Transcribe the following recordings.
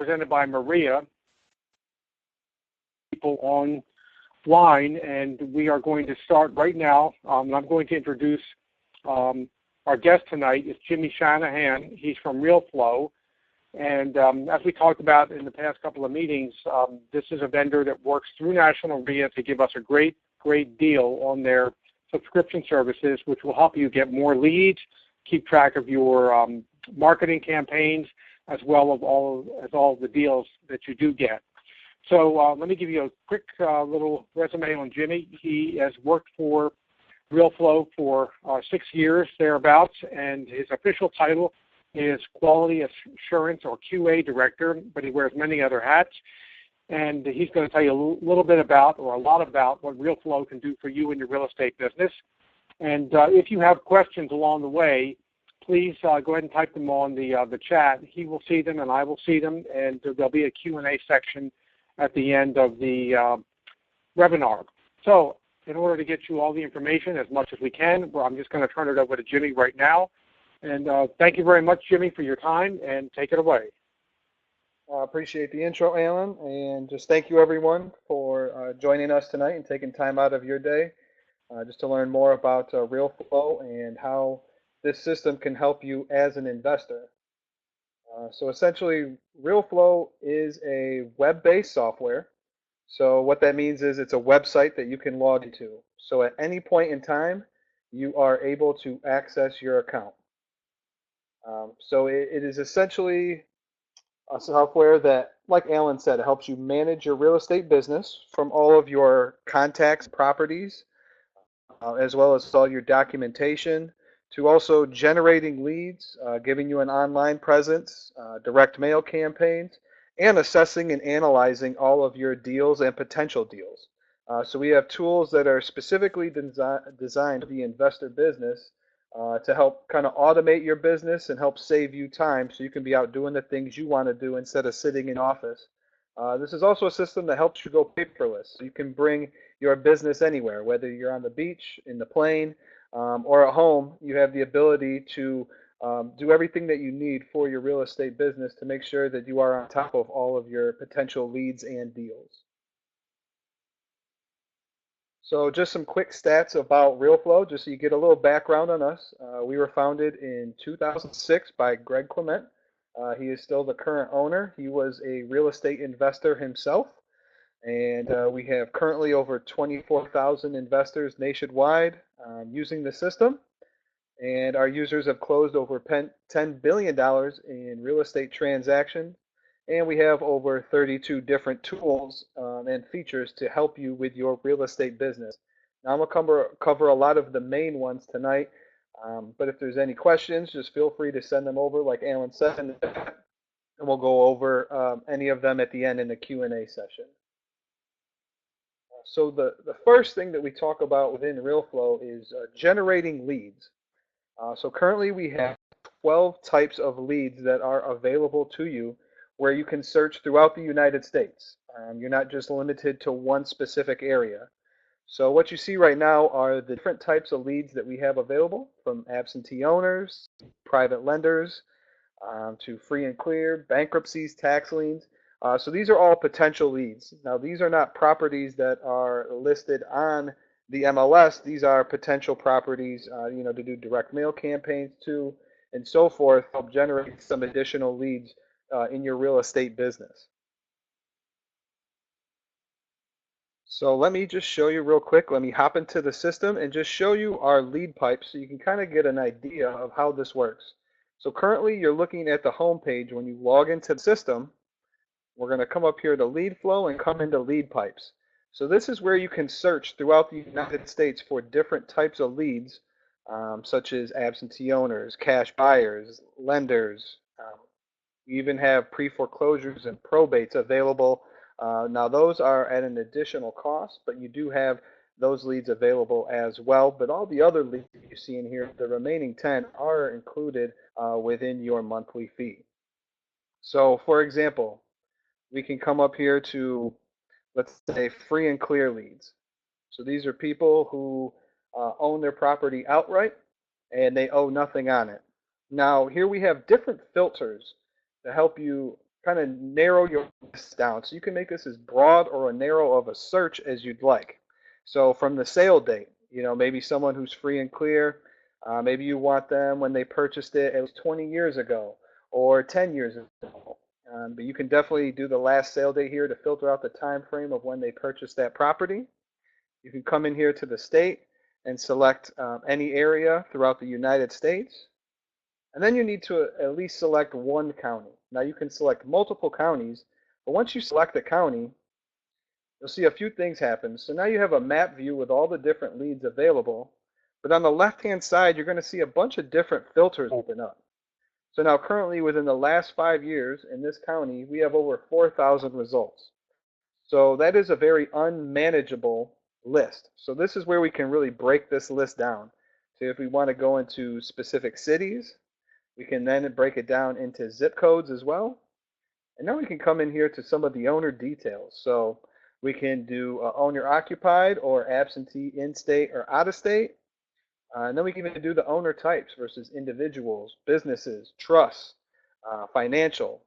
presented by MAREIA, people online, and we are going to start right now. And I'm going to introduce our guest tonight is Jimmy Shanahan. He's from Realeflow. And as we talked about in the past couple of meetings, this is a vendor that works through National MAREIA to give us a great deal on their subscription services, which will help you get more leads, keep track of your marketing campaigns, as well as all of the deals that you do get. So let me give you a quick little resume on Jimmy. He has worked for Realeflow for 6 years, thereabouts, and his official title is Quality Assurance or QA Director, but he wears many other hats. And he's going to tell you a little bit about, or a lot about, what Realeflow can do for you in your real estate business. And if you have questions along the way, please go ahead and type them on the chat. He will see them and I will see them, and there'll be a Q&A section at the end of the webinar. So in order to get you all the information as much as we can, I'm just going to turn it over to Jimmy right now. And thank you very much, Jimmy, for your time, and take it away. I appreciate the intro, Alan, and just thank you, everyone, for joining us tonight and taking time out of your day just to learn more about Realeflow and how this system can help you as an investor. So essentially, Realeflow is a web-based software. So what that means is it's a website that you can log into. So at any point in time, you are able to access your account. So it is essentially a software that, like Alan said, it helps you manage your real estate business from all of your contacts, properties, as well as all your documentation, to also generating leads, giving you an online presence, direct mail campaigns, and assessing and analyzing all of your deals and potential deals. So we have tools that are specifically designed for the investor business to help kind of automate your business and help save you time so you can be out doing the things you want to do instead of sitting in office. This is also a system that helps you go paperless. So you can bring your business anywhere, whether you're on the beach, in the plane, or at home. You have the ability to do everything that you need for your real estate business to make sure that you are on top of all of your potential leads and deals. So just some quick stats about Realeflow, just so you get a little background on us. We were founded in 2006 by Greg Clement. He is still the current owner. He was a real estate investor himself. And we have currently over 24,000 investors nationwide using the system. And our users have closed over $10 billion in real estate transactions. And we have over 32 different tools and features to help you with your real estate business. Now, I'm going to cover a lot of the main ones tonight, but if there's any questions, just feel free to send them over, like Alan said, and we'll go over any of them at the end in the Q&A session. So the first thing that we talk about within Realeflow is generating leads. So currently we have 12 types of leads that are available to you, where you can search throughout the United States. You're not just limited to one specific area. So what you see right now are the different types of leads that we have available, from absentee owners, private lenders, to free and clear, bankruptcies, tax liens. So these are all potential leads. Now, these are not properties that are listed on the MLS. These are potential properties, to do direct mail campaigns to, and so forth, help generate some additional leads in your real estate business. So let me just show you real quick. Let me hop into the system and just show you our lead pipe so you can kind of get an idea of how this works. So currently you're looking at the home page. When you log into the system, we're going to come up here to lead flow and come into lead pipes. So this is where you can search throughout the United States for different types of leads, such as absentee owners, cash buyers, lenders. You even have pre-foreclosures and probates available. Now those are at an additional cost, but you do have those leads available as well. But all the other leads that you see in here, the remaining 10, are included within your monthly fee. So for example, we can come up here to, let's say, free and clear leads. So these are people who own their property outright and they owe nothing on it. Now here we have different filters to help you kind of narrow your list down. So you can make this as broad or as narrow of a search as you'd like. So from the sale date, maybe someone who's free and clear, maybe you want them when they purchased it, it was 20 years ago or 10 years ago. But you can definitely do the last sale date here to filter out the time frame of when they purchased that property. You can come in here to the state and select any area throughout the United States. And then you need to at least select one county. Now you can select multiple counties, but once you select a county, you'll see a few things happen. So now you have a map view with all the different leads available, but on the left-hand side, you're going to see a bunch of different filters open up. So now currently within the last 5 years in this county, we have over 4,000 results. So that is a very unmanageable list. So this is where we can really break this list down. So if we want to go into specific cities, we can then break it down into zip codes as well. And now we can come in here to some of the owner details. So we can do owner occupied or absentee, in-state or out-of-state. And then we can even do the owner types versus individuals, businesses, trusts, financial.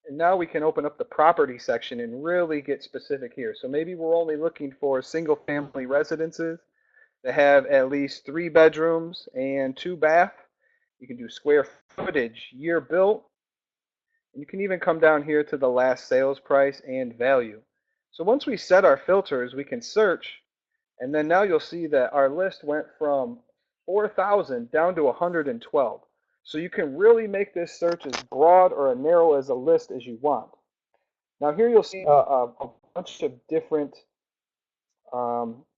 And now we can open up the property section and really get specific here. So maybe we're only looking for single family residences that have at least 3 bedrooms and 2 baths. You can do square footage, year built. And you can even come down here to the last sales price and value. So once we set our filters, we can search. And then now you'll see that our list went from 4,000 down to 112. So you can really make this search as broad or as narrow as a list as you want. Now here you'll see a bunch of different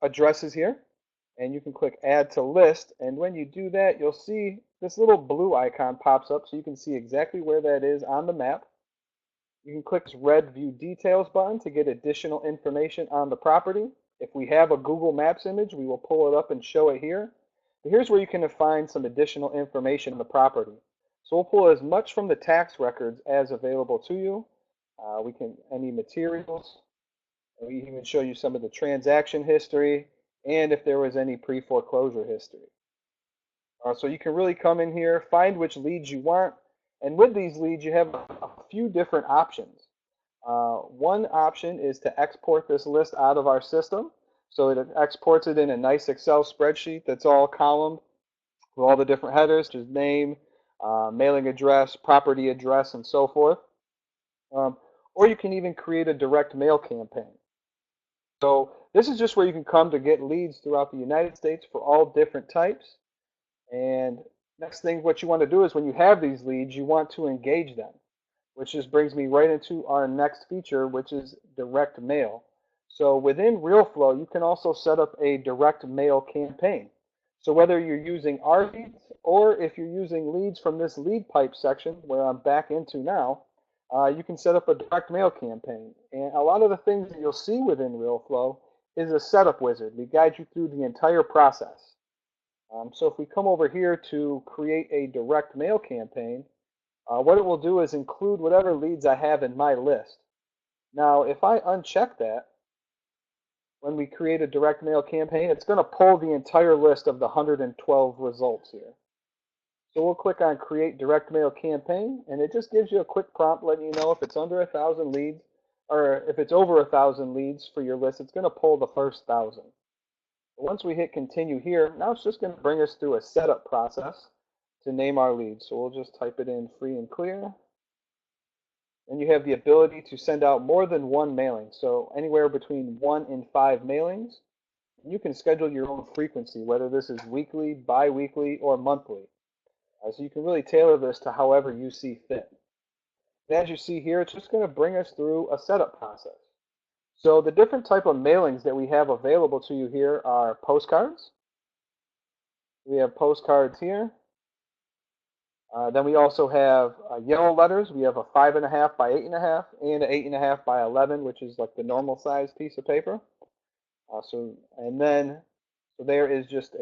addresses here. And you can click add to list. And when you do that, you'll see this little blue icon pops up so you can see exactly where that is on the map. You can click this red view details button to get additional information on the property. If we have a Google Maps image, we will pull it up and show it here. But here's where you can find some additional information on the property. So we'll pull as much from the tax records as available to you. Any materials. We even show you some of the transaction history and if there was any pre-foreclosure history. So you can really come in here, find which leads you want, and with these leads you have a few different options. One option is to export this list out of our system. So it exports it in a nice Excel spreadsheet that's all columned with all the different headers, just name, mailing address, property address, and so forth. Or you can even create a direct mail campaign. So this is just where you can come to get leads throughout the United States for all different types. And next thing, what you want to do is when you have these leads, you want to engage them, which just brings me right into our next feature, which is direct mail. So within Realeflow, you can also set up a direct mail campaign. So whether you're using our leads or if you're using leads from this lead pipe section, where I'm back into now, you can set up a direct mail campaign. And a lot of the things that you'll see within Realeflow is a setup wizard. We guide you through the entire process. So if we come over here to create a direct mail campaign, what it will do is include whatever leads I have in my list. Now, if I uncheck that, when we create a direct mail campaign, it's going to pull the entire list of the 112 results here. So we'll click on Create Direct Mail Campaign, and it just gives you a quick prompt letting you know if it's under 1,000 leads, or if it's over 1,000 leads for your list, it's going to pull the first 1,000. Once we hit Continue here, now it's just going to bring us through a setup process to name our leads. So we'll just type it in free and clear. And you have the ability to send out more than one mailing, so anywhere between 1 and 5 mailings. You can schedule your own frequency, whether this is weekly, bi-weekly, or monthly. So you can really tailor this to however you see fit. And as you see here, it's just going to bring us through a setup process. So the different type of mailings that we have available to you here are postcards. We have postcards here. Then we also have yellow letters. We have a 5.5 by 8.5 and an 8.5 by 11, which is like the normal size piece of paper. So there is just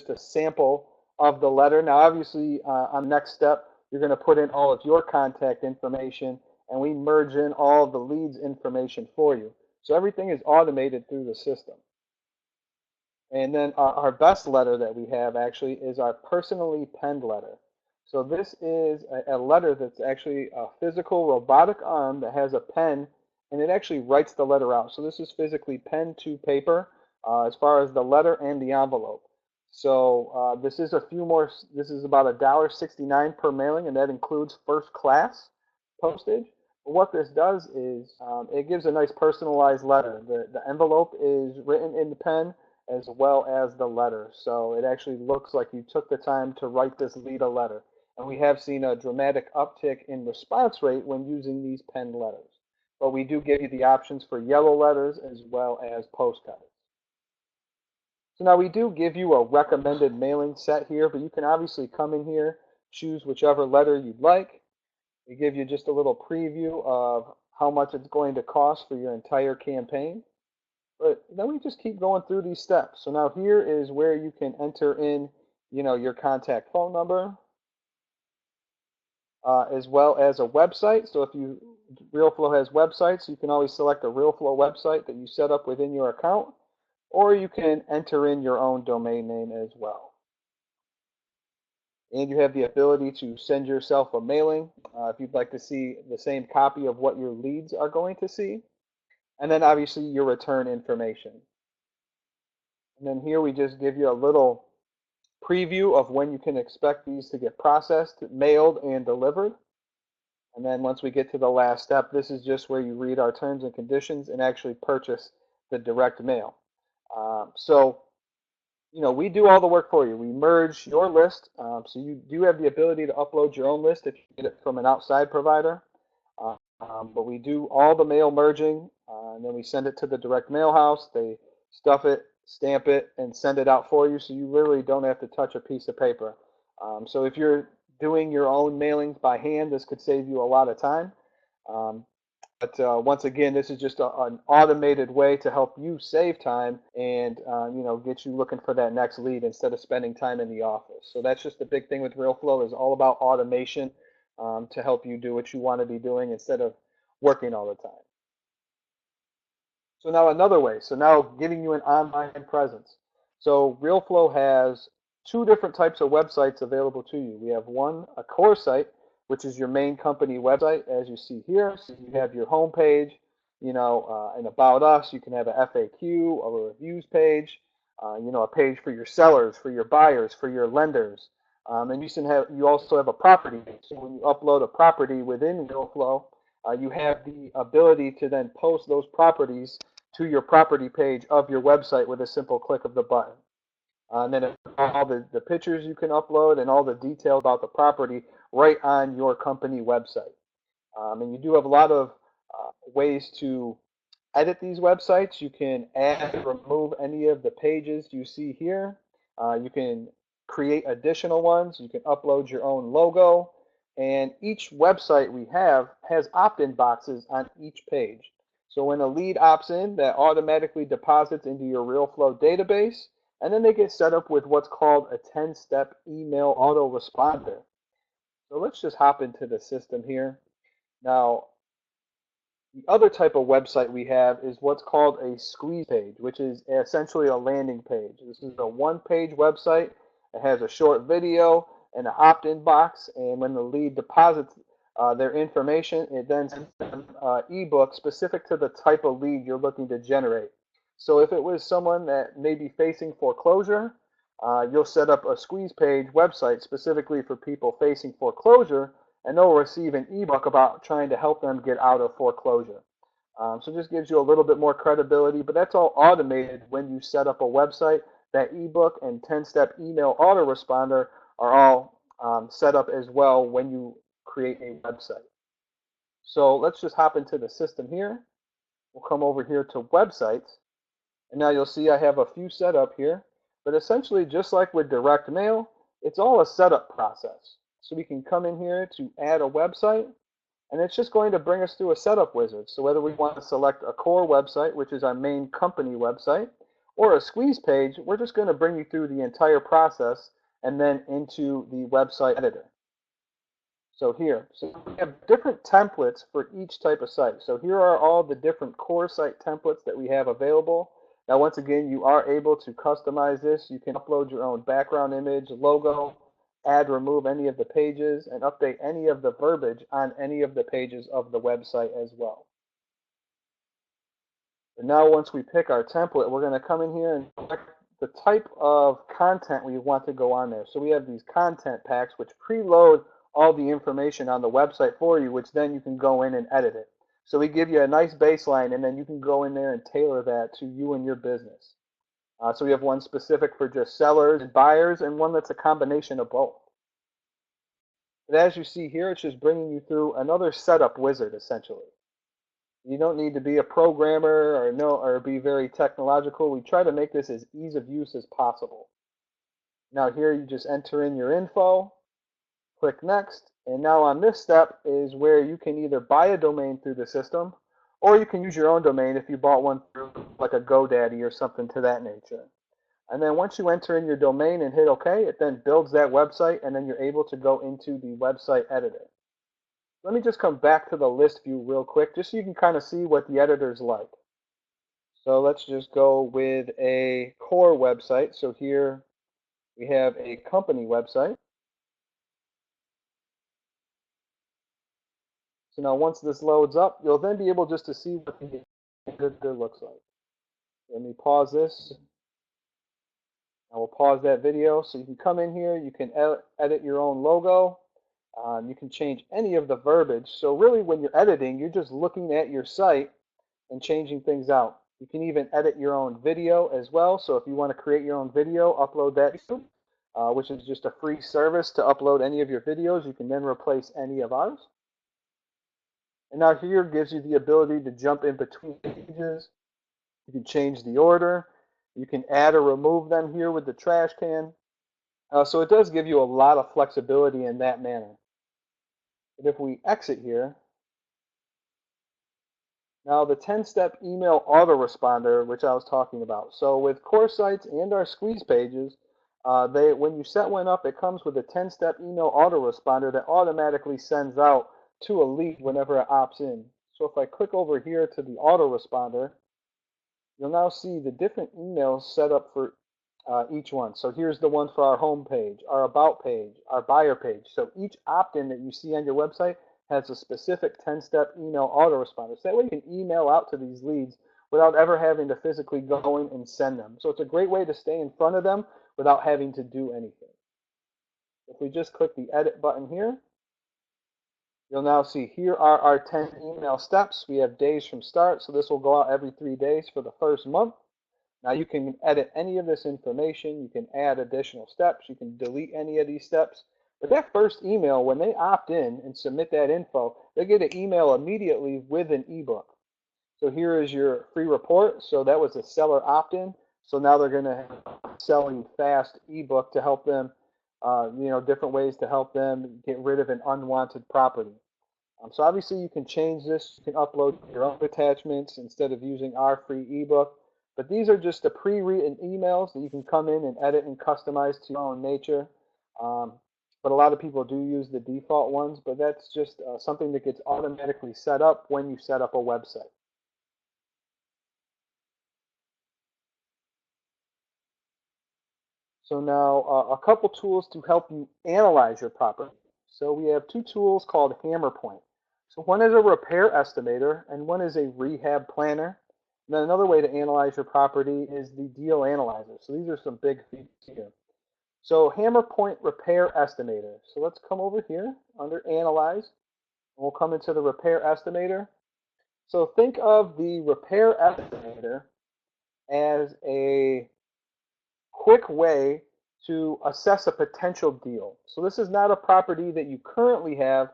a sample of the letter. Now, obviously, on the next step, you're going to put in all of your contact information, and we merge in all of the leads information for you. So everything is automated through the system. And then our best letter that we have actually is our personally penned letter. So this is a letter that's actually a physical robotic arm that has a pen, and it actually writes the letter out. So this is physically pen to paper as far as the letter and the envelope. So this is a few more. This is about $1.69 per mailing, and that includes first class postage. But what this does is it gives a nice personalized letter. The envelope is written in the pen as well as the letter. So it actually looks like you took the time to write this lead a letter. And we have seen a dramatic uptick in response rate when using these pen letters. But we do give you the options for yellow letters as well as postcards. So now we do give you a recommended mailing set here, but you can obviously come in here, choose whichever letter you'd like. We give you just a little preview of how much it's going to cost for your entire campaign. But then we just keep going through these steps. So now here is where you can enter in, your contact phone number, as well as a website. So if Realeflow has websites, you can always select a Realeflow website that you set up within your account, or you can enter in your own domain name as well. And you have the ability to send yourself a mailing if you'd like to see the same copy of what your leads are going to see. And then obviously your return information. And then here we just give you a little preview of when you can expect these to get processed, mailed, and delivered. And then once we get to the last step, this is just where you read our terms and conditions and actually purchase the direct mail. So we do all the work for you. We merge your list. So you do have the ability to upload your own list if you get it from an outside provider. But we do all the mail merging, and then we send it to the direct mail house. They stuff it, stamp it, and send it out for you. So you literally don't have to touch a piece of paper. So if you're doing your own mailings by hand, this could save you a lot of time. But once again, this is just an automated way to help you save time and get you looking for that next lead instead of spending time in the office. So that's just the big thing with Realeflow, is all about automation to help you do what you want to be doing instead of working all the time. So now another way. So now giving you an online presence. So Realeflow has two different types of websites available to you. We have one, a core site, which is your main company website, as you see here. So you have your home page, and About Us. You can have a FAQ or a reviews page, a page for your sellers, for your buyers, for your lenders. And you also have a property. So when you upload a property within Realeflow, you have the ability to then post those properties to your property page of your website with a simple click of the button. And then all the pictures you can upload and all the detail about the property right on your company website. And you do have a lot of ways to edit these websites. You can add or remove any of the pages you see here. You can create additional ones. You can upload your own logo. And each website we have has opt-in boxes on each page. So when a lead opts in, that automatically deposits into your Realeflow database, and then they get set up with what's called a 10-step email autoresponder. So let's just hop into the system here. Now, the other type of website we have is what's called a squeeze page, which is essentially a landing page. This is a one-page website. It has a short video and an opt-in box, and when the lead deposits their information, it then sends them an ebook specific to the type of lead you're looking to generate. So if it was someone that may be facing foreclosure, you'll set up a squeeze page website specifically for people facing foreclosure, and they'll receive an ebook about trying to help them get out of foreclosure. So it just gives you a little bit more credibility, but that's all automated when you set up a website. That ebook and 10-step email autoresponder are all set up as well when you create a website. So let's just hop into the system here. We'll come over here to websites, and now you'll see I have a few set up here, but essentially just like with direct mail, it's all a setup process. So we can come in here to add a website, and it's just going to bring us through a setup wizard. So whether we want to select a core website, which is our main company website, or a squeeze page, we're just going to bring you through the entire process and then into the website editor. So here, so we have different templates for each type of site. So here are all the different core site templates that we have available. Now, once again, you are able to customize this. You can upload your own background image, logo, add, remove any of the pages, and update any of the verbiage on any of the pages of the website as well. And now once we pick our template, we're going to come in here and select the type of content we want to go on there. So we have these content packs which preload all the information on the website for you, which then you can go in and edit it. So we give you a nice baseline, and then you can go in there and tailor that to you and your business. So we have one specific for just sellers and buyers, and one that's a combination of both. But as you see here, it's just bringing you through another setup wizard, essentially. You don't need to be a programmer or be very technological. We try to make this as ease of use as possible. Now here you just enter in your info, click next, and now on this step is where you can either buy a domain through the system, or you can use your own domain if you bought one through like a GoDaddy or something to that nature. And then once you enter in your domain and hit OK, it then builds that website, and then you're able to go into the website editor. Let me just come back to the list view real quick, just so you can kind of see what the editor's like. So let's just go with a core website. So here we have a company website. So now once this loads up, you'll then be able just to see what the editor looks like. Let me pause this. I will pause that video. So you can come in here, you can edit your own logo. You can change any of the verbiage. So really when you're editing, you're just looking at your site and changing things out. You can even edit your own video as well. So if you want to create your own video, upload that, which is just a free service to upload any of your videos. You can then replace any of ours. And now here gives you the ability to jump in between pages. You can change the order. You can add or remove them here with the trash can. So it does give you a lot of flexibility in that manner. But if we exit here, now the 10-step email autoresponder, which I was talking about. So with core sites and our squeeze pages, when you set one up, it comes with a 10-step email autoresponder that automatically sends out to a lead whenever it opts in. So if I click over here to the autoresponder, you'll now see the different emails set up for each one. So here's the one for our home page, our about page, our buyer page. So each opt-in that you see on your website has a specific 10-step email autoresponder. So that way you can email out to these leads without ever having to physically go in and send them. So it's a great way to stay in front of them without having to do anything. If we just click the edit button here, you'll now see here are our 10 email steps. We have days from start, so this will go out every 3 days for the first month. Now you can edit any of this information. You can add additional steps. You can delete any of these steps. But that first email, when they opt in and submit that info, they get an email immediately with an ebook. So here is your free report. So that was a seller opt-in. So now they're going to have a selling fast ebook to help them, different ways to help them get rid of an unwanted property. So obviously you can change this. You can upload your own attachments instead of using our free ebook. But these are just the pre-written emails that you can come in and edit and customize to your own nature. But a lot of people do use the default ones, but that's just something that gets automatically set up when you set up a website. So now a couple tools to help you analyze your property. So we have two tools called HammerPoint. So one is a repair estimator and one is a rehab planner. And then another way to analyze your property is the deal analyzer. So these are some big features here. So HammerPoint Repair Estimator. So let's come over here under Analyze. And we'll come into the Repair Estimator. So think of the Repair Estimator as a quick way to assess a potential deal. So this is not a property that you currently have.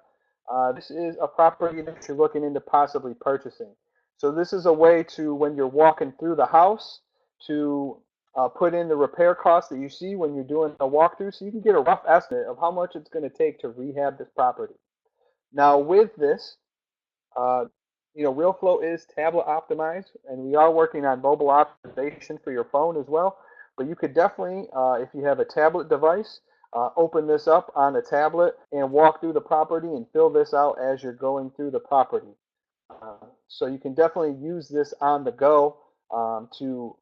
This is a property that you're looking into possibly purchasing. So this is a way to, when you're walking through the house, to put in the repair costs that you see when you're doing a walkthrough, so you can get a rough estimate of how much it's going to take to rehab this property. Now with this, Realeflow is tablet optimized, and we are working on mobile optimization for your phone as well. But you could definitely, if you have a tablet device, open this up on a tablet and walk through the property and fill this out as you're going through the property. So you can definitely use this on the go to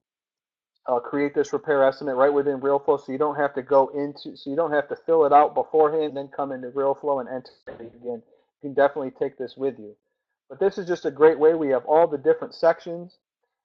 create this repair estimate right within Realeflow, so you don't have to so you don't have to fill it out beforehand and then come into Realeflow and enter it again. You can definitely take this with you. But this is just a great way. We have all the different sections.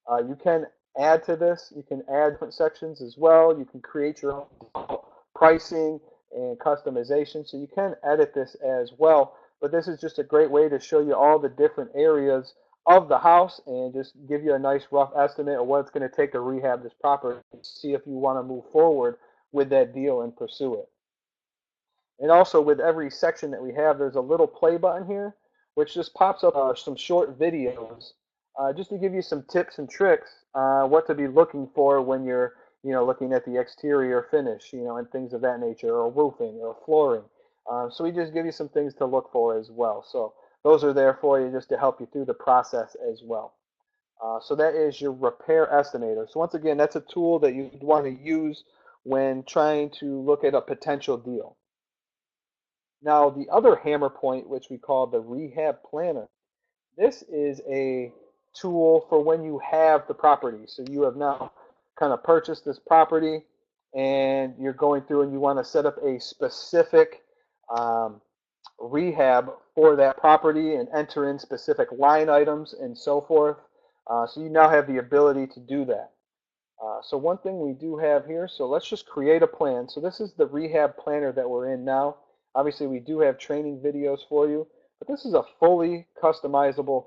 You can add to this. You can add different sections as well. You can create your own pricing and customization. So you can edit this as well. But this is just a great way to show you all the different areas of the house and just give you a nice rough estimate of what it's going to take to rehab this property and see if you want to move forward with that deal and pursue it. And also with every section that we have, there's a little play button here, which just pops up some short videos, just to give you some tips and tricks, what to be looking for when you're, looking at the exterior finish, and things of that nature, or roofing or flooring. So we just give you some things to look for as well. So those are there for you just to help you through the process as well. So that is your repair estimator. So once again, that's a tool that you want to use when trying to look at a potential deal. Now, the other hammer point, which we call the rehab planner, this is a tool for when you have the property. So you have now kind of purchased this property and you're going through and you want to set up a specific rehab for that property and enter in specific line items and so forth. So you now have the ability to do that. So one thing we do have here, so let's just create a plan. So this is the rehab planner that we're in now. Obviously, we do have training videos for you, but this is a fully customizable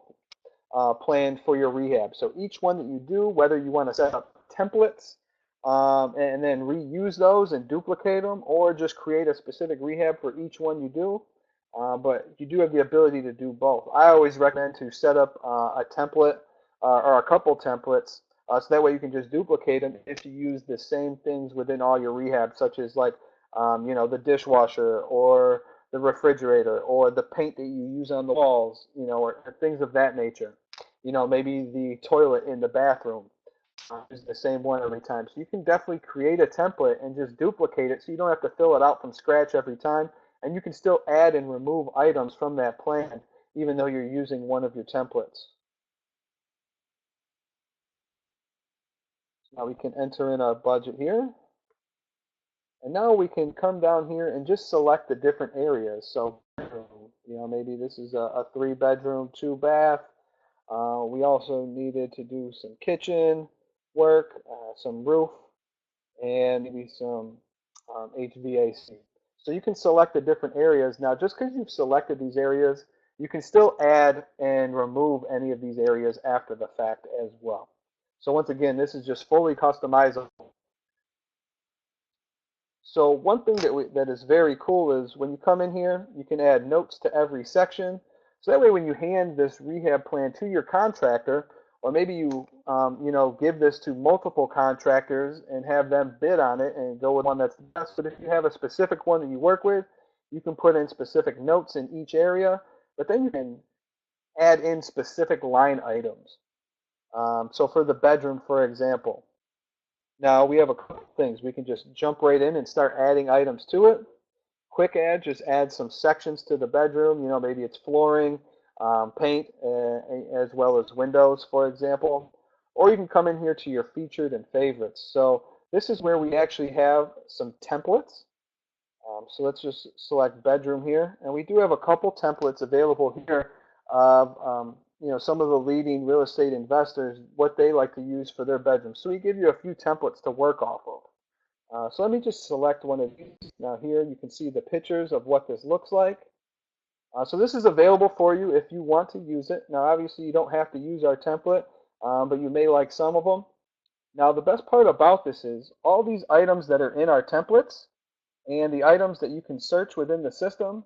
plan for your rehab. So each one that you do, whether you want to set up templates and then reuse those and duplicate them, or just create a specific rehab for each one you do, but you do have the ability to do both. I always recommend to set up a template or a couple templates, so that way you can just duplicate them if you use the same things within all your rehab, such as like the dishwasher or the refrigerator or the paint that you use on the walls, or things of that nature. Maybe the toilet in the bathroom is the same one every time. So you can definitely create a template and just duplicate it so you don't have to fill it out from scratch every time. And you can still add and remove items from that plan, even though you're using one of your templates. Now we can enter in our budget here. And now we can come down here and just select the different areas. So, maybe this is a 3-bedroom, 2-bath. We also needed to do some kitchen work, some roof, and maybe some HVAC. So you can select the different areas. Now, just because you've selected these areas, you can still add and remove any of these areas after the fact as well. So once again, this is just fully customizable. So one thing that is very cool is when you come in here, you can add notes to every section. So that way when you hand this rehab plan to your contractor, or maybe you, give this to multiple contractors and have them bid on it and go with one that's the best. But if you have a specific one that you work with, you can put in specific notes in each area, but then you can add in specific line items. So for the bedroom, for example, now we have a couple things. We can just jump right in and start adding items to it. Quick add, just add some sections to the bedroom. Maybe it's flooring, paint, as well as windows, for example. Or you can come in here to your featured and favorites. So this is where we actually have some templates. So let's just select bedroom here. And we do have a couple templates available here of some of the leading real estate investors, what they like to use for their bedrooms. So we give you a few templates to work off of. So let me just select one of these. Now here you can see the pictures of what this looks like. So this is available for you if you want to use it. Now obviously you don't have to use our template, but you may like some of them. Now the best part about this is all these items that are in our templates and the items that you can search within the system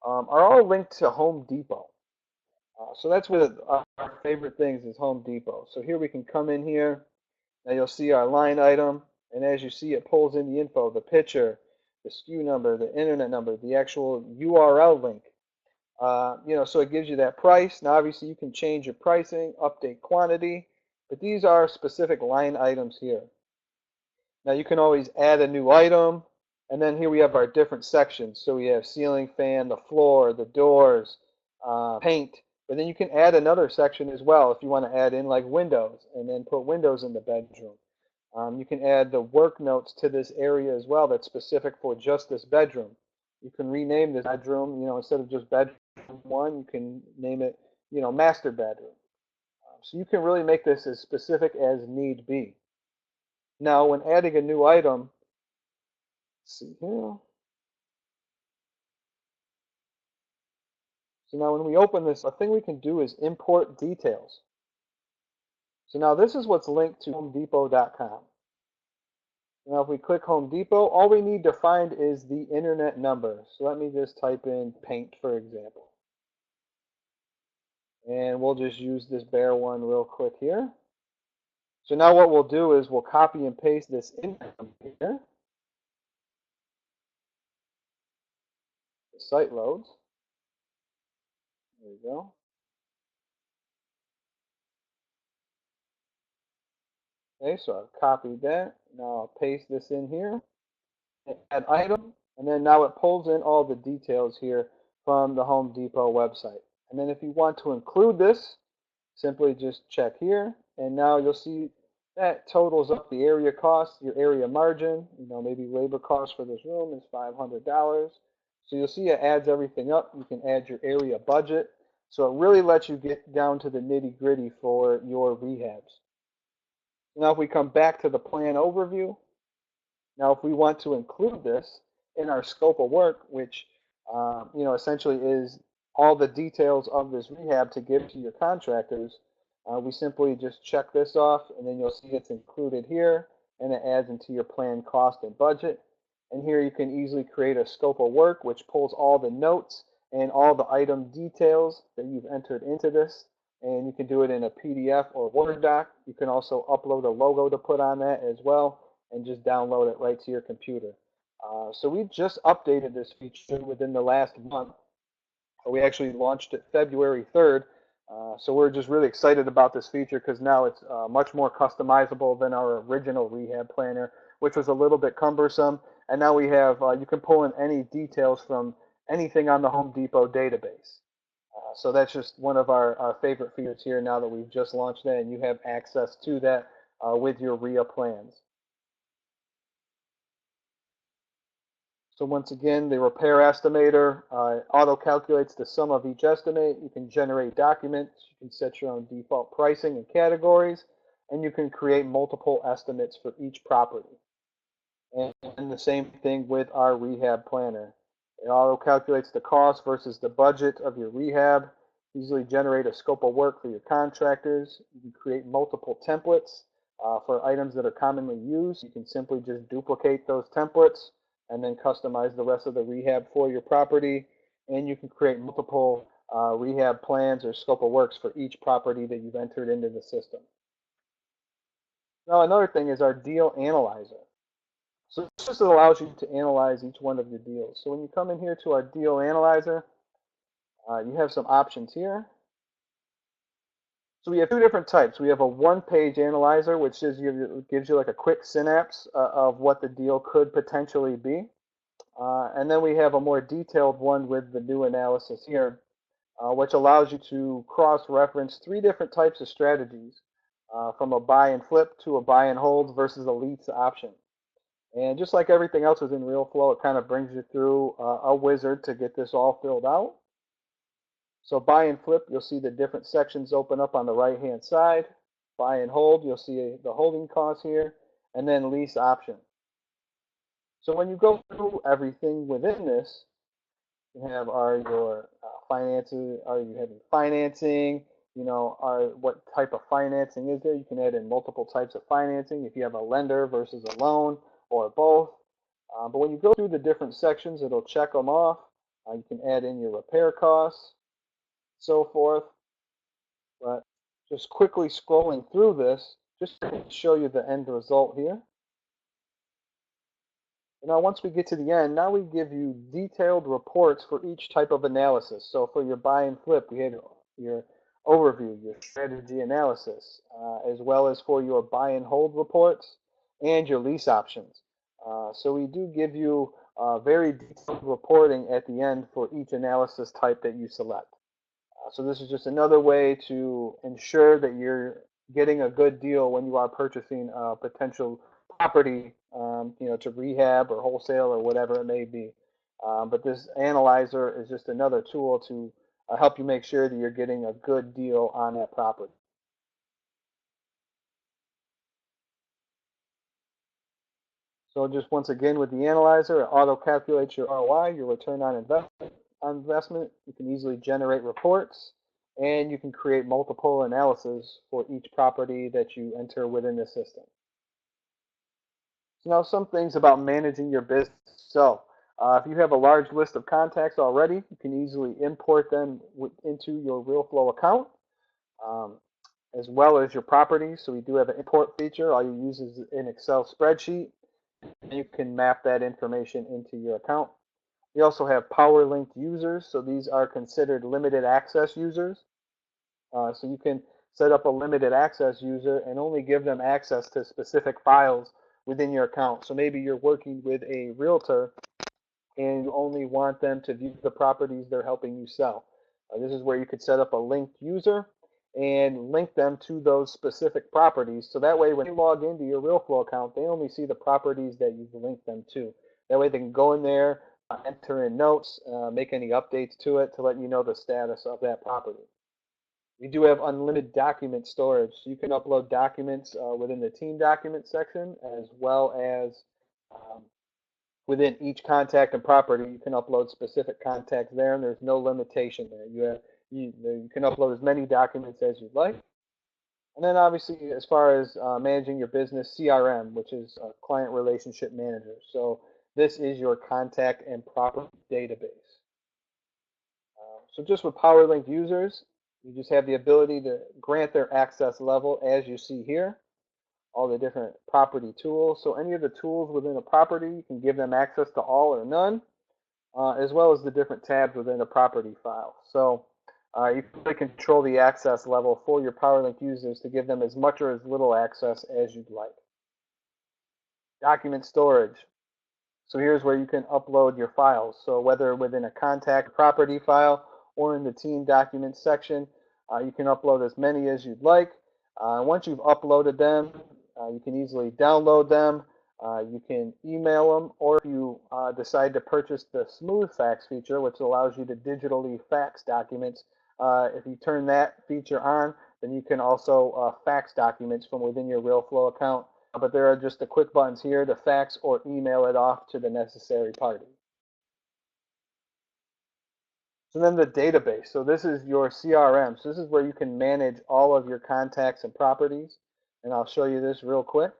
are all linked to Home Depot. So that's one of our favorite things is Home Depot. So here we can come in here. Now you'll see our line item. And as you see, it pulls in the info, the picture, the SKU number, the internet number, the actual URL link. So it gives you that price. Now obviously you can change your pricing, update quantity, but these are specific line items here. Now you can always add a new item. And then here we have our different sections. So we have ceiling fan, the floor, the doors, paint. But then you can add another section as well if you want to add in like windows and then put windows in the bedroom. You can add the work notes to this area as well that's specific for just this bedroom. You can rename this bedroom, instead of just bedroom 1, you can name it, master bedroom. So you can really make this as specific as need be. Now, when adding a new item, let's see here. So now when we open this, a thing we can do is import details. So now this is what's linked to HomeDepot.com. Now if we click Home Depot, all we need to find is the internet number. So let me just type in paint, for example. And we'll just use this bare one real quick here. So now what we'll do is we'll copy and paste this in here. The site loads. There we go. Okay, so I've copied that. Now I'll paste this in here. Add item, and then now it pulls in all the details here from the Home Depot website. And then if you want to include this, simply just check here, and now you'll see that totals up the area cost, your area margin. Maybe labor cost for this room is $500. So you'll see it adds everything up. You can add your area budget. So it really lets you get down to the nitty-gritty for your rehabs. Now if we come back to the plan overview, now if we want to include this in our scope of work, which essentially is all the details of this rehab to give to your contractors, we simply just check this off, and then you'll see it's included here, and it adds into your plan cost and budget. And here you can easily create a scope of work which pulls all the notes and all the item details that you've entered into this. And you can do it in a PDF or Word doc. You can also upload a logo to put on that as well, and just download it right to your computer. So we just updated this feature within the last month. We actually launched it February 3rd. So we're just really excited about this feature because now it's much more customizable than our original rehab planner, which was a little bit cumbersome. And now we have, you can pull in any details from anything on the Home Depot database. So that's just one of our favorite features here now that we've just launched that, and you have access to that with your RIA plans. So once again, the repair estimator auto-calculates the sum of each estimate. You can generate documents. You can set your own default pricing and categories, and you can create multiple estimates for each property. And the same thing with our rehab planner. It auto-calculates the cost versus the budget of your rehab. Easily generate a scope of work for your contractors. You can create multiple templates for items that are commonly used. You can simply just duplicate those templates and then customize the rest of the rehab for your property. And you can create multiple rehab plans or scope of works for each property that you've entered into the system. Now another thing is our deal analyzer. So this just allows you to analyze each one of your deals. So when you come in here to our deal analyzer, you have some options here. So we have two different types. We have a one-page analyzer, which gives you like a quick synapse of what the deal could potentially be. And then we have a more detailed one with the new analysis here, which allows you to cross-reference three different types of strategies, from a buy and flip to a buy and hold versus a lease option. And just like everything else within Realeflow, it kind of brings you through a wizard to get this all filled out. So buy and flip, you'll see the different sections open up on the right-hand side. Buy and hold, you'll see the holding costs here, and then lease option. So when you go through everything within this, you have your finances, are you having financing, what type of financing is there? You can add in multiple types of financing if you have a lender versus a loan or both. But when you go through the different sections, it'll check them off. You can add in your repair costs, so forth. But just quickly scrolling through this, just to show you the end result here. And now once we get to the end, now we give you detailed reports for each type of analysis. So for your buy and flip, we have your overview, your strategy analysis, as well as for your buy and hold reports and your lease options. So we do give you very detailed reporting at the end for each analysis type that you select. So this is just another way to ensure that you're getting a good deal when you are purchasing a potential property, to rehab or wholesale or whatever it may be. But this analyzer is just another tool to help you make sure that you're getting a good deal on that property. So just once again with the analyzer, it auto calculates your ROI, your return on investment. You can easily generate reports, and you can create multiple analyses for each property that you enter within the system. So now some things about managing your business. So if you have a large list of contacts already, you can easily import them into your Realeflow account, um, as well as your properties. So we do have an import feature. All you use is an Excel spreadsheet, and you can map that information into your account. We also have power linked users. So these are considered limited access users. So you can set up a limited access user and only give them access to specific files within your account. So maybe you're working with a realtor and you only want them to view the properties they're helping you sell. This is where you could set up a linked user and link them to those specific properties. So that way when they log into your Realeflow account, they only see the properties that you've linked them to. That way they can go in there, enter in notes, make any updates to it to let you know the status of that property. We do have unlimited document storage. So you can upload documents within the team document section, as well as um, within each contact and property. You can upload specific contacts there, and there's no limitation there. You can upload as many documents as you'd like. And then obviously, as far as managing your business, CRM, which is Client Relationship Manager. So this is your contact and property database. So just with PowerLink users, you just have the ability to grant their access level as you see here, all the different property tools. So any of the tools within a property, you can give them access to all or none, as well as the different tabs within a property file. So you can really control the access level for your PowerLink users to give them as much or as little access as you'd like. Document storage. So here's where you can upload your files. So whether within a contact property file or in the team documents section, you can upload as many as you'd like. Once you've uploaded them, you can easily download them. You can email them, or if you decide to purchase the Smooth Fax feature, which allows you to digitally fax documents, if you turn that feature on, then you can also fax documents from within your Realeflow account. But there are just the quick buttons here to fax or email it off to the necessary party. So then the database. So this is your CRM. So this is where you can manage all of your contacts and properties. And I'll show you this real quick.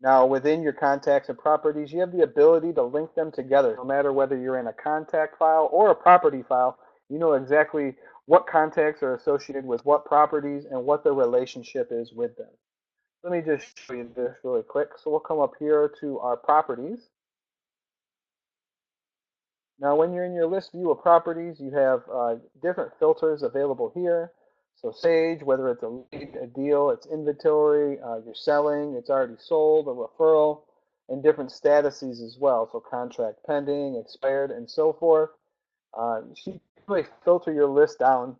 Now within your contacts and properties, you have the ability to link them together. No matter whether you're in a contact file or a property file, you know exactly what contacts are associated with what properties and what the relationship is with them. Let me just show you this really quick. So we'll come up here to our properties. Now, when you're in your list view of properties, you have different filters available here. So Sage, whether it's a lead, a deal, it's inventory, you're selling, it's already sold, a referral, and different statuses as well. So contract pending, expired, and so forth. You can really filter your list down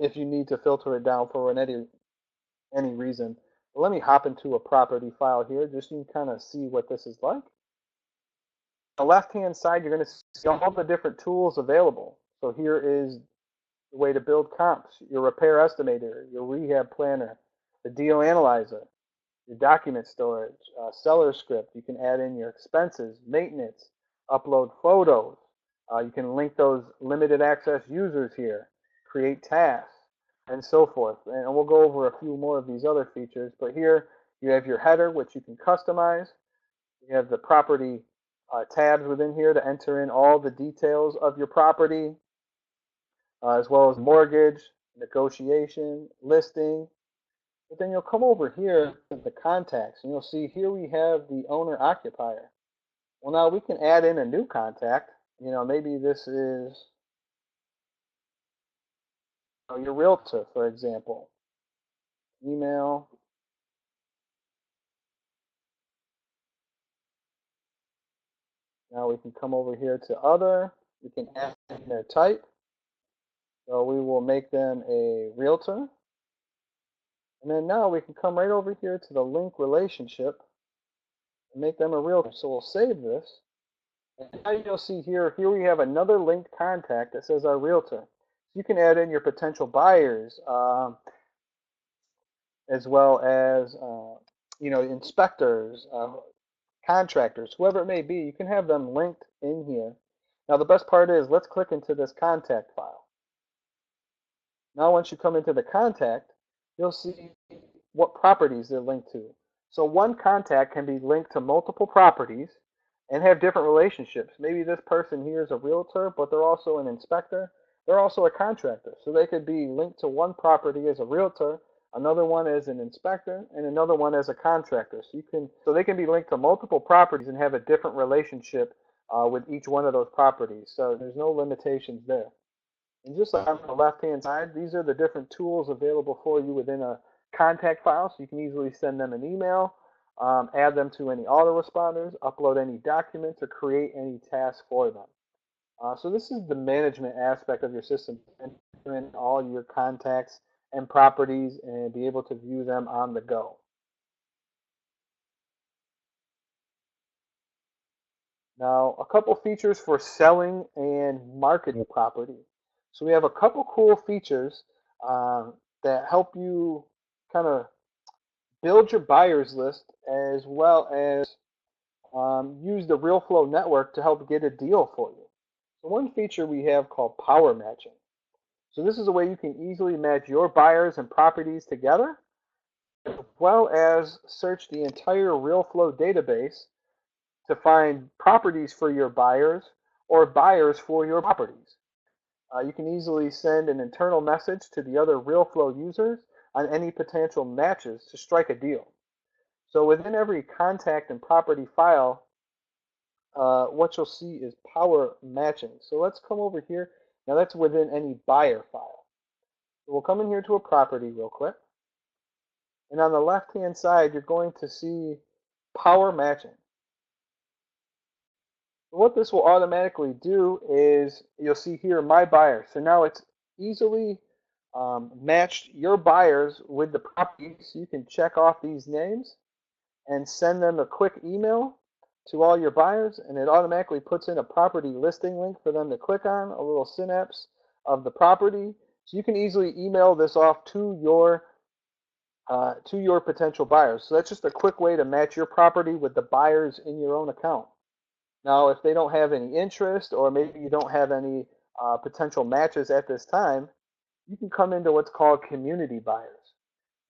if you need to filter it down for any reason. But let me hop into a property file here just so you can kind of see what this is like. On the left-hand side, you're going to see all the different tools available. So here is the way to build comps, your repair estimator, your rehab planner, the deal analyzer, your document storage, seller script. You can add in your expenses, maintenance, upload photos. You can link those limited access users here, create tasks, and so forth. And we'll go over a few more of these other features. But here you have your header, which you can customize. You have the property tabs within here to enter in all the details of your property, as well as mortgage, negotiation, listing. But then you'll come over here to the contacts, and you'll see here we have the owner occupier. Well, now we can add in a new contact. Maybe this is your realtor, for example. Email. Now we can come over here to other. We can add in their type. So we will make them a realtor. And then now we can come right over here to the link relationship and make them a realtor. So we'll save this. And now you'll see here we have another linked contact that says our realtor. You can add in your potential buyers, as well as inspectors, contractors, whoever it may be. You can have them linked in here. Now the best part is, let's click into this contact file. Now once you come into the contact, you'll see what properties they're linked to. So one contact can be linked to multiple properties and have different relationships. Maybe this person here is a realtor, but they're also an inspector. They're also a contractor. So they could be linked to one property as a realtor, another one as an inspector, and another one as a contractor. So they can be linked to multiple properties and have a different relationship with each one of those properties. So there's no limitations there. And just like on the left-hand side, these are the different tools available for you within a contact file. So you can easily send them an email, add them to any autoresponders, upload any documents, or create any tasks for them. So this is the management aspect of your system. Enter in all your contacts and properties and be able to view them on the go. Now, a couple features for selling and marketing property. So we have a couple cool features that help you kind of build your buyers list, as well as use the Realeflow network to help get a deal for you. So one feature we have called power matching. So this is a way you can easily match your buyers and properties together, as well as search the entire Realeflow database to find properties for your buyers or buyers for your properties. You can easily send an internal message to the other Realeflow users on any potential matches to strike a deal. So within every contact and property file, what you'll see is power matching. So let's come over here. Now that's within any buyer file. So we'll come in here to a property real quick. And on the left-hand side, you're going to see power matching. What this will automatically do is, you'll see here my buyer. So now it's easily matched your buyers with the property. So you can check off these names and send them a quick email to all your buyers, and it automatically puts in a property listing link for them to click on, a little synapse of the property. So you can easily email this off to your potential buyers. So that's just a quick way to match your property with the buyers in your own account. Now, if they don't have any interest, or maybe you don't have any potential matches at this time, you can come into what's called community buyers.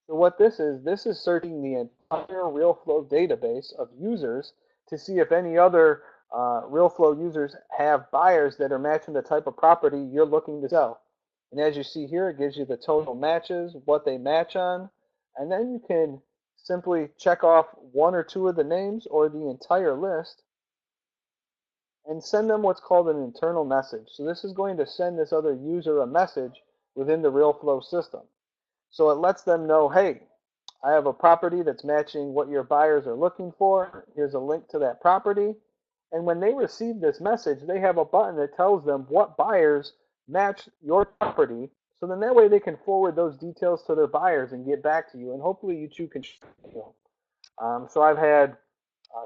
So what this is searching the entire Realeflow database of users to see if any other Realeflow users have buyers that are matching the type of property you're looking to sell. And as you see here, it gives you the total matches, what they match on, and then you can simply check off one or two of the names or the entire list and send them what's called an internal message. So this is going to send this other user a message within the Realeflow system. So it lets them know, hey, I have a property that's matching what your buyers are looking for. Here's a link to that property. And when they receive this message, they have a button that tells them what buyers match your property. So then that way they can forward those details to their buyers and get back to you. And hopefully you two can share them. So I've had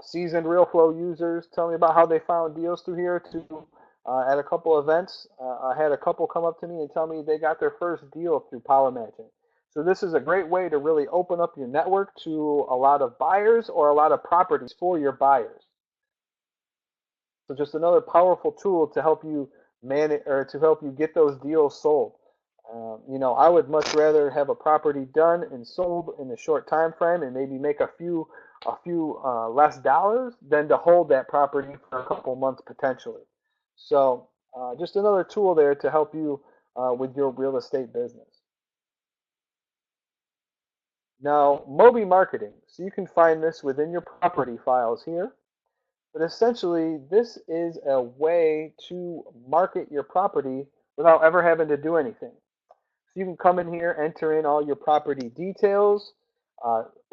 seasoned Realeflow users tell me about how they found deals through here at a couple events. I had a couple come up to me and tell me they got their first deal through power matching. So this is a great way to really open up your network to a lot of buyers or a lot of properties for your buyers. So just another powerful tool to help you manage, or to help you get those deals sold. I would much rather have a property done and sold in a short time frame and maybe make a few less dollars than to hold that property for a couple months potentially. So just another tool there to help you with your real estate business. Now, Mobi marketing. So you can find this within your property files here. But essentially, this is a way to market your property without ever having to do anything. So you can come in here, enter in all your property details,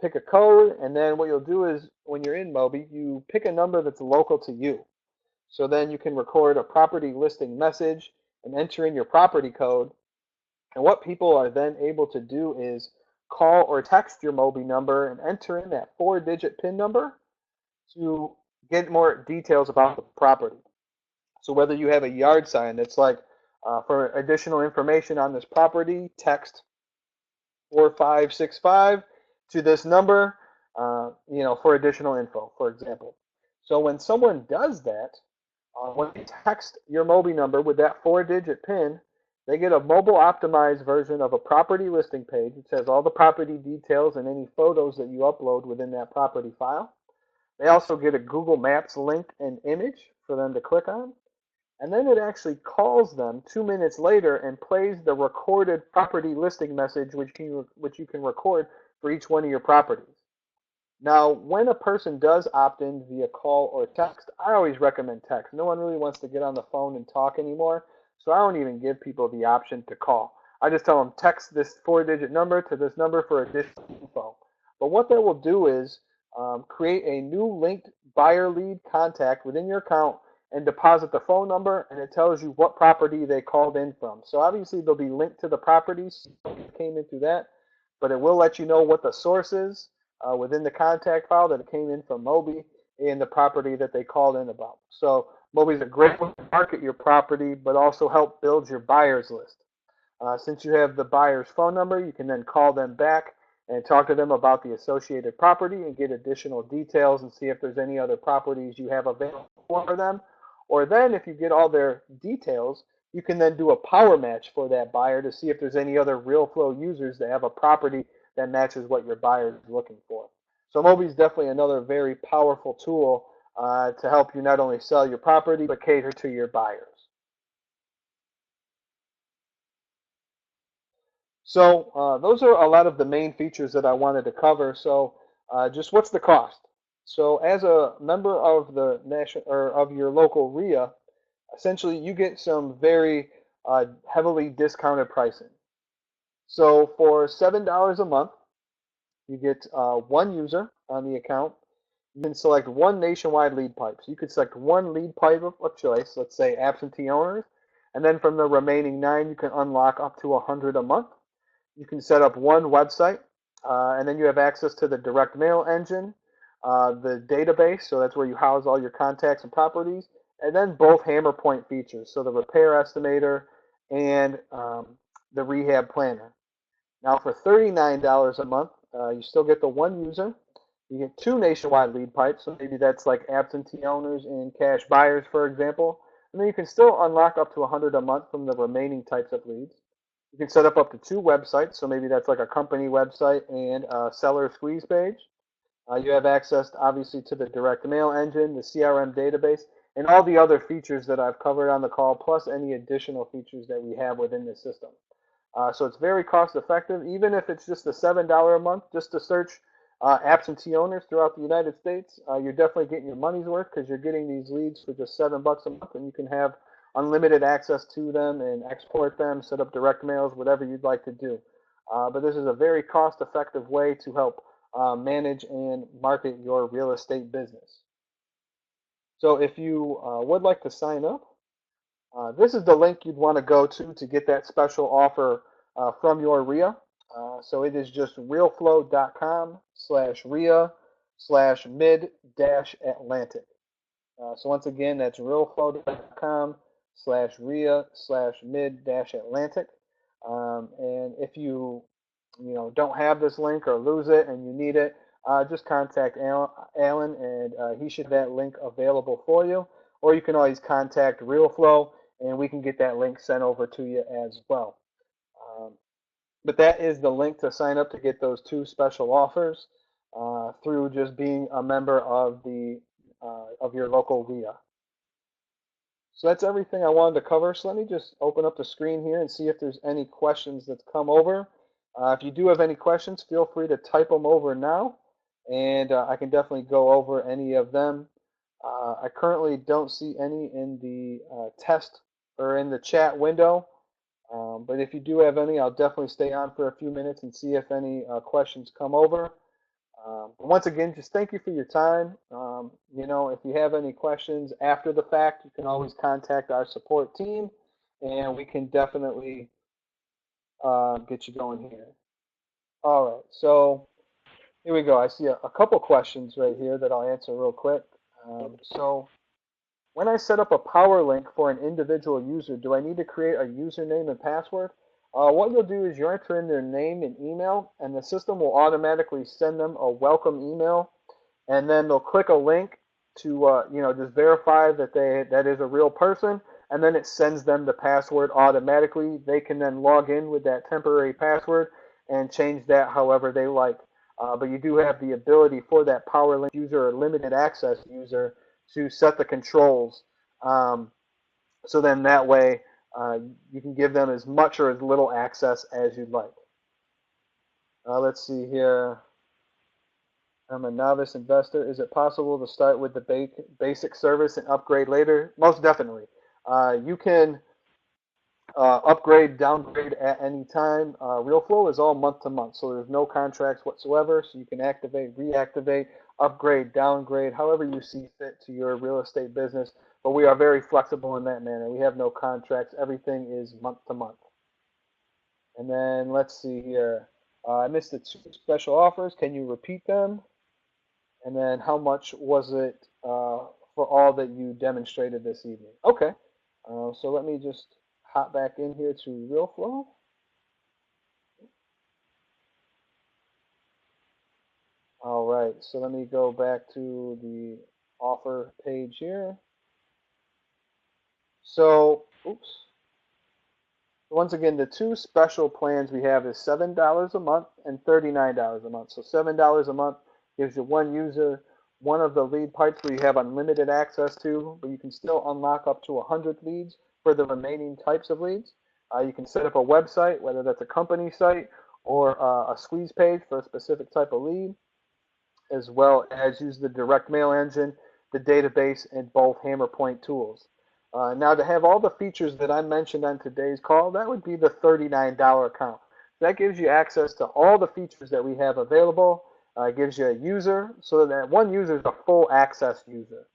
pick a code, and then what you'll do is, when you're in Mobi, you pick a number that's local to you. So then you can record a property listing message and enter in your property code. And what people are then able to do is call or text your Moby number and enter in that 4-digit PIN number to get more details about the property. So whether you have a yard sign that's like, for additional information on this property, text 4565 to this number, for additional info, for example. So when someone does that, when they text your Moby number with that 4-digit PIN, they get a mobile optimized version of a property listing page. It says all the property details and any photos that you upload within that property file. They also get a Google Maps link and image for them to click on. And then it actually calls them 2 minutes later and plays the recorded property listing message, which you can record for each one of your properties. Now, when a person does opt in via call or text, I always recommend text. No one really wants to get on the phone and talk anymore, so I don't even give people the option to call. I just tell them text this 4-digit number to this number for additional info. But what that will do is create a new linked buyer lead contact within your account and deposit the phone number, and it tells you what property they called in from. So obviously they'll be linked to the properties that came in through that, but it will let you know what the source is within the contact file that it came in from Moby and the property that they called in about. So Moby is a great way to market your property, but also help build your buyers list. Since you have the buyer's phone number, you can then call them back and talk to them about the associated property and get additional details and see if there's any other properties you have available for them. Or then if you get all their details, you can then do a power match for that buyer to see if there's any other Realeflow users that have a property that matches what your buyer is looking for. So Moby is definitely another very powerful tool to help you not only sell your property, but cater to your buyers. So those are a lot of the main features that I wanted to cover. So just what's the cost? So as a member of the national or of your local RIA, essentially you get some very heavily discounted pricing. So for $7 a month, you get one user on the account. You can select one nationwide lead pipe. So you could select one lead pipe of choice, let's say absentee owners, and then from the remaining 9, you can unlock up to 100 a month. You can set up one website, and then you have access to the direct mail engine, the database, so that's where you house all your contacts and properties, and then both hammer point features, so the repair estimator and the rehab planner. Now for $39 a month, you still get the one user. You get 2 nationwide lead pipes, so maybe that's like absentee owners and cash buyers, for example. And then you can still unlock up to 100 a month from the remaining types of leads. You can set up to 2 websites, so maybe that's like a company website and a seller squeeze page. You have access, obviously, to the direct mail engine, the CRM database, and all the other features that I've covered on the call, plus any additional features that we have within the system. So it's very cost effective, even if it's just the $7 a month, just to search absentee owners throughout the United States. You're definitely getting your money's worth because you're getting these leads for just $7 a month, and you can have unlimited access to them and export them, set up direct mails, whatever you'd like to do. But this is a very cost-effective way to help manage and market your real estate business. So if you would like to sign up, this is the link you'd want to go to get that special offer from your RIA. So it is just realflow.com/RIA/mid-Atlantic. So once again, that's realflow.com/RIA/mid-Atlantic. And if you don't have this link or lose it and you need it, just contact Alan and he should have that link available for you. Or you can always contact Realeflow and we can get that link sent over to you as well. But that is the link to sign up to get those 2 special offers through just being a member of your local RIA. So that's everything I wanted to cover. So let me just open up the screen here and see if there's any questions that's come over. If you do have any questions, feel free to type them over now, and I can definitely go over any of them. I currently don't see any in the test or in the chat window, but if you do have any, I'll definitely stay on for a few minutes and see if any questions come over. Once again, just thank you for your time. If you have any questions after the fact, you can always contact our support team, and we can definitely get you going here. All right, so here we go. I see a couple questions right here that I'll answer real quick. So when I set up a power link for an individual user, do I need to create a username and password? What you'll do is you enter in their name and email, and the system will automatically send them a welcome email, and then they'll click a link to just verify that that is a real person, and then it sends them the password automatically. They can then log in with that temporary password and change that however they like. But you do have the ability for that power link user or limited access user to set the controls. Um, so then that way you can give them as much or as little access as you'd like. Let's see here. I'm a novice investor. Is it possible to start with the basic service and upgrade later? Most definitely. You can upgrade, downgrade at any time. Realeflow is all month to month, so there's no contracts whatsoever. So you can activate, reactivate, upgrade, downgrade, however you see fit to your real estate business. But we are very flexible in that manner. We have no contracts. Everything is month to month. And then let's see here. I missed the two special offers. Can you repeat them? And then how much was it for all that you demonstrated this evening? Okay. So let me just hop back in here to Realeflow. All right, so let me go back to the offer page here. So, oops. Once again, the two special plans we have is $7 a month and $39 a month. So $7 a month gives you one user, one of the lead pipes where you have unlimited access to, but you can still unlock up to 100 leads for the remaining types of leads. You can set up a website, whether that's a company site or a squeeze page for a specific type of lead, as well as use the direct mail engine, the database, and both HammerPoint tools. Now, to have all the features that I mentioned on today's call, that would be the $39 account. That gives you access to all the features that we have available. It gives you a user, so that one user is a full access user.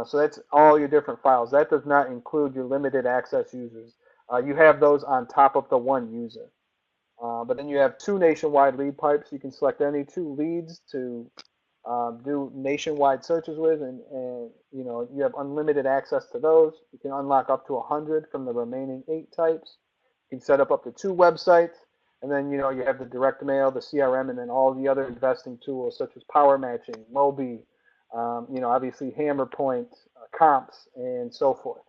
So that's all your different files. That does not include your limited access users. You have those on top of the one user. But then you have two nationwide lead pipes. You can select any two leads to do nationwide searches with, and you have unlimited access to those. You can unlock up to 100 from the remaining 8 types. You can set up to 2 websites, and then you have the direct mail, the CRM, and then all the other investing tools such as Power Matching, Mobi, obviously HammerPoint, Comps, and so forth.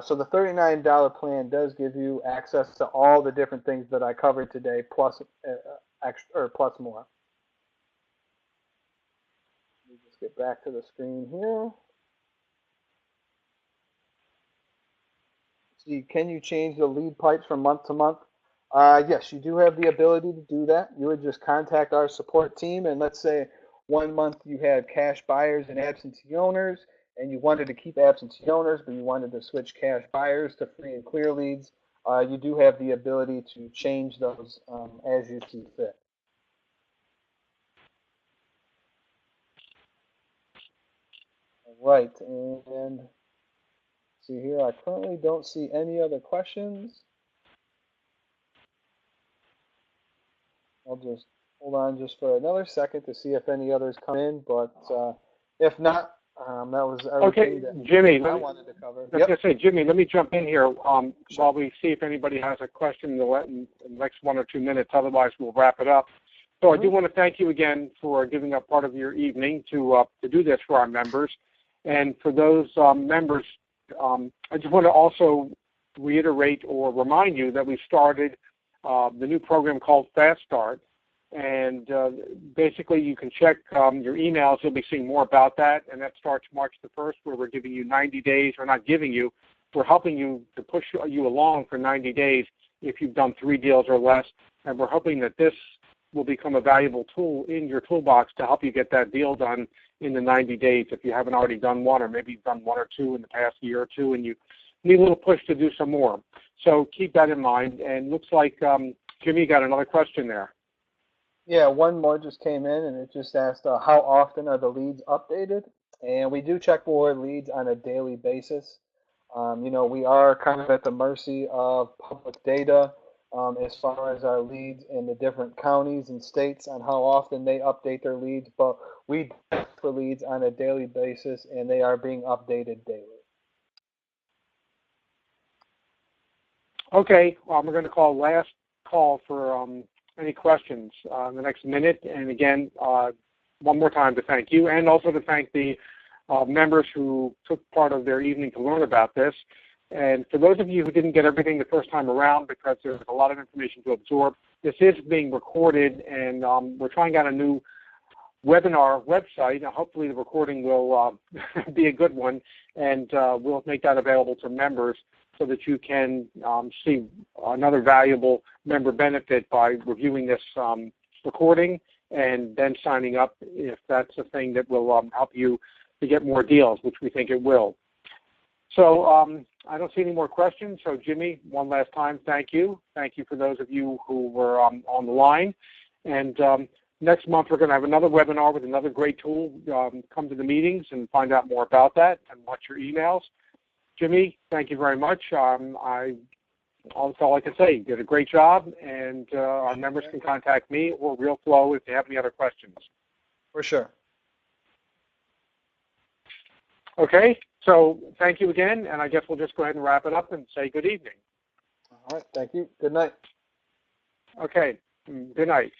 So the $39 plan does give you access to all the different things that I covered today, plus extra, or plus more. Let me just get back to the screen here. See, can you change the lead pipes from month to month? Yes, you do have the ability to do that. You would just contact our support team, and let's say one month you had cash buyers and absentee owners, and you wanted to keep absentee owners, but you wanted to switch cash buyers to free and clear leads. You do have the ability to change those as you see fit. All right, and see here, I currently don't see any other questions. I'll just hold on just for another second to see if any others come in, but if not, that was everything Okay, Jimmy, I wanted to cover. I was going to say, Jimmy, let me jump in here while we see if anybody has a question in the next 1 or 2 minutes. Otherwise, we'll wrap it up. So I do want to thank you again for giving up part of your evening to do this for our members. And for those members, I just want to also reiterate or remind you that we started the new program called Fast Start. And basically, you can check your emails. You'll be seeing more about that. And that starts March the 1st, where we're giving you 90 days, or not giving you, we're helping you to push you along for 90 days if you've done 3 deals or less. And we're hoping that this will become a valuable tool in your toolbox to help you get that deal done in the 90 days if you haven't already done one, or maybe you've done 1 or 2 in the past year or 2 and you need a little push to do some more. So keep that in mind. And looks like Jimmy got another question there. Yeah, one more just came in, and it just asked how often are the leads updated? And we do check for leads on a daily basis. We are kind of at the mercy of public data. as far as our leads in the different counties and states on how often they update their leads, but we ask for leads on a daily basis, and they are being updated daily. Okay, we're going to call last call for any questions in the next minute. And again, one more time to thank you, and also to thank the members who took part of their evening to learn about this. And for those of you who didn't get everything the first time around, because there's a lot of information to absorb, this is being recorded, and we're trying out a new webinar website. Hopefully the recording will be a good one, and we'll make that available to members so that you can see another valuable member benefit by reviewing this recording and then signing up if that's a thing that will help you to get more deals, which we think it will. So I don't see any more questions. So Jimmy, one last time, thank you. Thank you for those of you who were on the line. And next month we're going to have another webinar with another great tool. Come to the meetings and find out more about that and watch your emails. Jimmy, thank you very much. That's all I can say. You did a great job, and our members can contact me or Realeflow if they have any other questions. For sure. Okay, so thank you again, and I guess we'll just go ahead and wrap it up and say good evening. All right, thank you. Good night. Okay, good night.